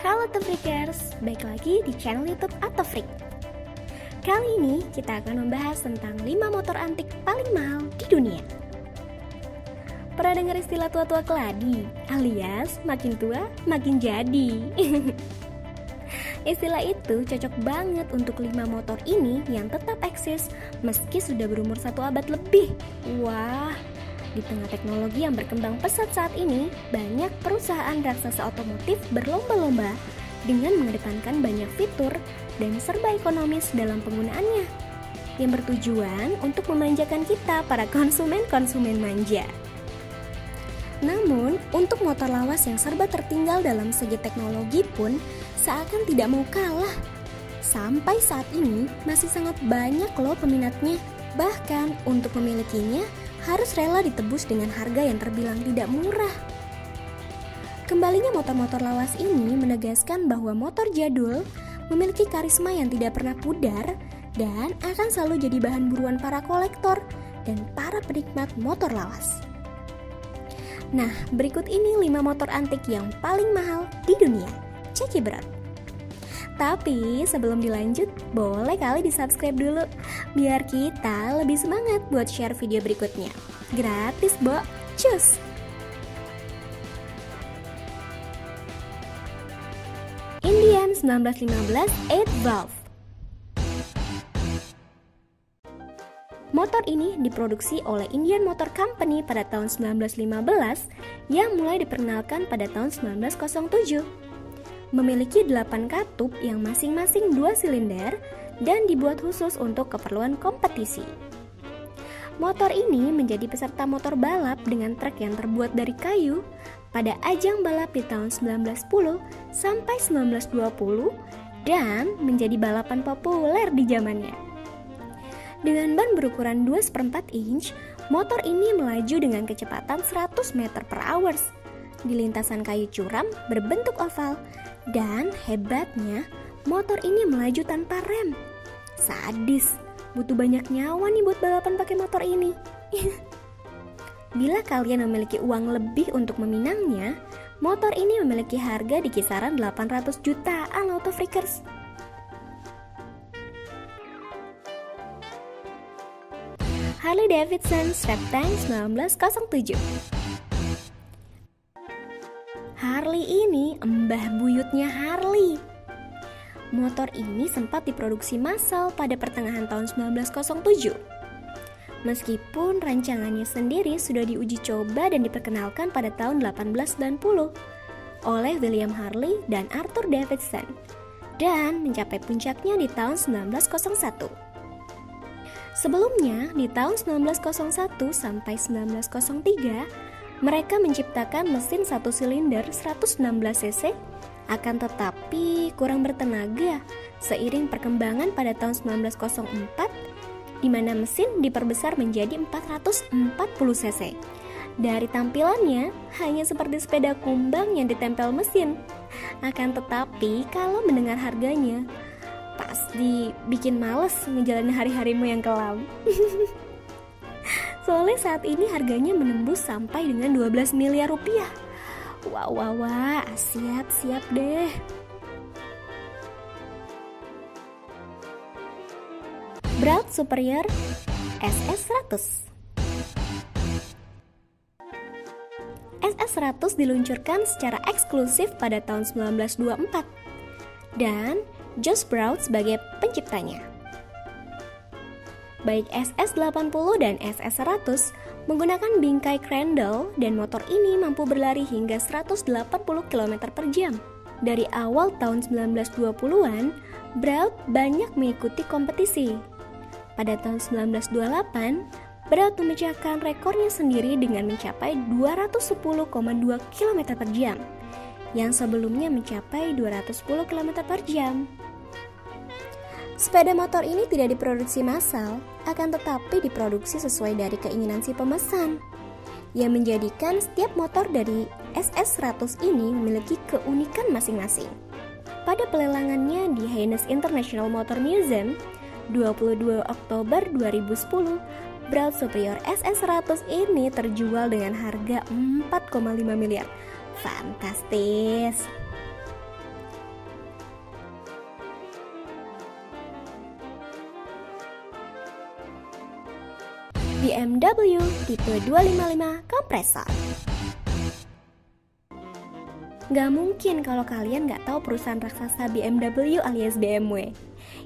Halo Tefrikers, baik lagi di channel YouTube Atofrik. Kali ini kita akan membahas tentang 5 motor antik paling mahal di dunia. Pernah dengar istilah tua-tua keladi, alias makin tua makin jadi? Istilah itu cocok banget untuk 5 motor ini yang tetap eksis meski sudah berumur 1 abad lebih. Wah, di tengah teknologi yang berkembang pesat saat ini, banyak perusahaan raksasa otomotif berlomba-lomba dengan mengedepankan banyak fitur dan serba ekonomis dalam penggunaannya, yang bertujuan untuk memanjakan kita para konsumen-konsumen manja. Namun, untuk motor lawas yang serba tertinggal dalam segi teknologi pun seakan tidak mau kalah. Sampai saat ini masih sangat banyak loh peminatnya. Bahkan untuk memilikinya harus rela ditebus dengan harga yang terbilang tidak murah. Kembalinya motor-motor lawas ini menegaskan bahwa motor jadul memiliki karisma yang tidak pernah pudar dan akan selalu jadi bahan buruan para kolektor dan para penikmat motor lawas. Nah, berikut ini 5 motor antik yang paling mahal di dunia. Check it out. Tapi sebelum dilanjut, boleh kali di-subscribe dulu biar kita lebih semangat buat share video berikutnya. Gratis, Bo. Cus! Indian 1915 8 valve. Motor ini diproduksi oleh Indian Motor Company pada tahun 1915 yang mulai diperkenalkan pada tahun 1907. Memiliki 8 katup yang masing-masing 2 silinder dan dibuat khusus untuk keperluan kompetisi. Motor ini menjadi peserta motor balap dengan trek yang terbuat dari kayu pada ajang balap di tahun 1910 sampai 1920 dan menjadi balapan populer di zamannya. Dengan ban berukuran 2/4 inch, motor ini melaju dengan kecepatan 100 meter per hours di lintasan kayu curam berbentuk oval. Dan hebatnya, motor ini melaju tanpa rem. Sadis, butuh banyak nyawa nih buat balapan pakai motor ini. Bila kalian memiliki uang lebih untuk meminangnya, motor ini memiliki harga di kisaran 800 jutaan Autofreakers. Harley Davidson Strap Tank 1907. Harley ini mbah buyutnya Harley. Motor ini sempat diproduksi massal pada pertengahan tahun 1907. Meskipun rancangannya sendiri sudah diuji coba dan diperkenalkan pada tahun 1890 oleh William Harley dan Arthur Davidson dan mencapai puncaknya di tahun 1901. Sebelumnya, di tahun 1901 sampai 1903, mereka menciptakan mesin 1 silinder 116 cc, akan tetapi kurang bertenaga seiring perkembangan pada tahun 1904, di mana mesin diperbesar menjadi 440 cc. Dari tampilannya, hanya seperti sepeda kumbang yang ditempel mesin. Akan tetapi, kalau mendengar harganya, pasti bikin males menjalani hari-harimu yang kelam. Soalnya saat ini harganya menembus sampai dengan 12 miliar rupiah. Wah, siap deh. Braut Superior SS100. SS100 diluncurkan secara eksklusif pada tahun 1924 dan Jos Braut sebagai penciptanya. Baik SS80 dan SS100 menggunakan bingkai Crandall dan motor ini mampu berlari hingga 180 km per jam. Dari awal tahun 1920-an, Braut banyak mengikuti kompetisi. Pada tahun 1928, Braut memecahkan rekornya sendiri dengan mencapai 210,2 km per jam, yang sebelumnya mencapai 210 km per jam. Sepeda motor ini tidak diproduksi massal, akan tetapi diproduksi sesuai dari keinginan si pemesan, yang menjadikan setiap motor dari SS100 ini memiliki keunikan masing-masing. Pada pelelangannya di Haines International Motor Museum, 22 Oktober 2010, Braut Superior SS100 ini terjual dengan harga 4,5 miliar. Fantastis. BMW tipe 255 kompresor. Gak mungkin kalau kalian gak tahu perusahaan raksasa BMW alias BMW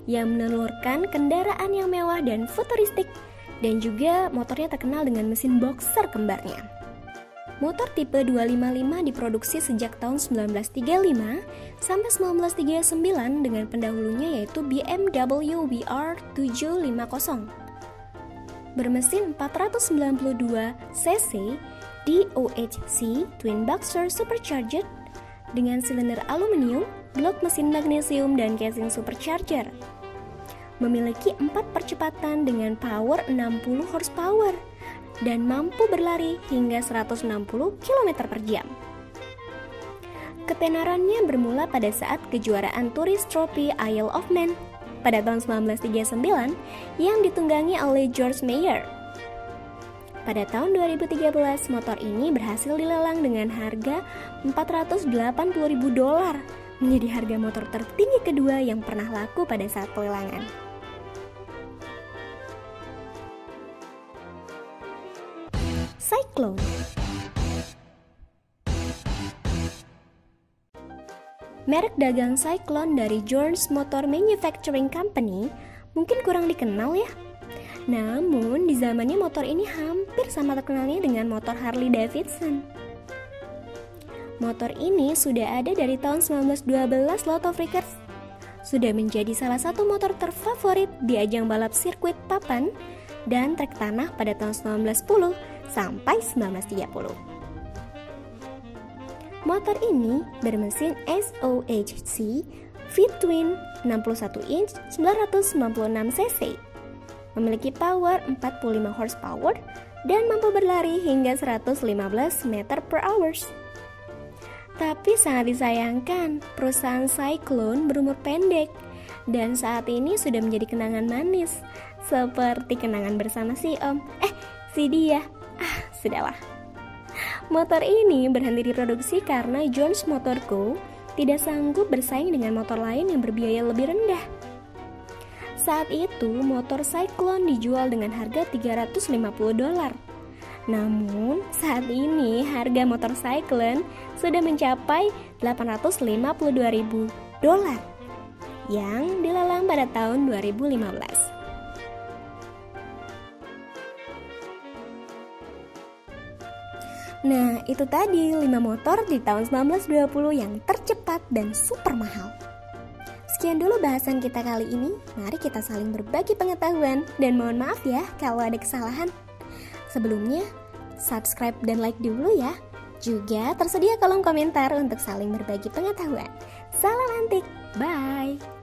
yang menelurkan kendaraan yang mewah dan futuristik, dan juga motornya terkenal dengan mesin boxer kembarnya. Motor tipe 255 diproduksi sejak tahun 1935 sampai 1939 dengan pendahulunya yaitu BMW VR 750. Bermesin 492 cc DOHC Twin Boxer Supercharged dengan silinder aluminium, blok mesin magnesium, dan casing supercharger. Memiliki 4 percepatan dengan power 60 horsepower dan mampu berlari hingga 160 km per jam. Ketenarannya bermula pada saat kejuaraan Tourist Trophy Isle of Man pada tahun 1939 yang ditunggangi oleh George Meyer. Pada tahun 2013, motor ini berhasil dilelang dengan harga $480.000, menjadi harga motor tertinggi kedua yang pernah laku pada saat pelelangan. Cyclone. Merek dagang Cyclone dari Jones Motor Manufacturing Company mungkin kurang dikenal ya. Namun di zamannya motor ini hampir sama terkenalnya dengan motor Harley Davidson. Motor ini sudah ada dari tahun 1912 lot of records. Sudah menjadi salah satu motor terfavorit di ajang balap sirkuit papan dan trek tanah pada tahun 1910 sampai 1930. Motor ini bermesin SOHC V-twin 61 inch 996 cc, memiliki power 45 horsepower dan mampu berlari hingga 115 meter per hour. Tapi sangat disayangkan, perusahaan Cyclone berumur pendek dan saat ini sudah menjadi kenangan manis, seperti kenangan bersama si dia. Sudahlah. Motor ini berhenti diproduksi karena Jones Motor Co. tidak sanggup bersaing dengan motor lain yang berbiaya lebih rendah. Saat itu, motor Cyclone dijual dengan harga $350. Namun, saat ini harga motor Cyclone sudah mencapai $852.000 yang dilelang pada tahun 2015. Nah, itu tadi 5 motor di tahun 1920 yang tercepat dan super mahal. Sekian dulu bahasan kita kali ini. Mari kita saling berbagi pengetahuan dan mohon maaf ya kalau ada kesalahan. Sebelumnya, subscribe dan like dulu ya. Juga tersedia kolom komentar untuk saling berbagi pengetahuan. Salam antik, bye!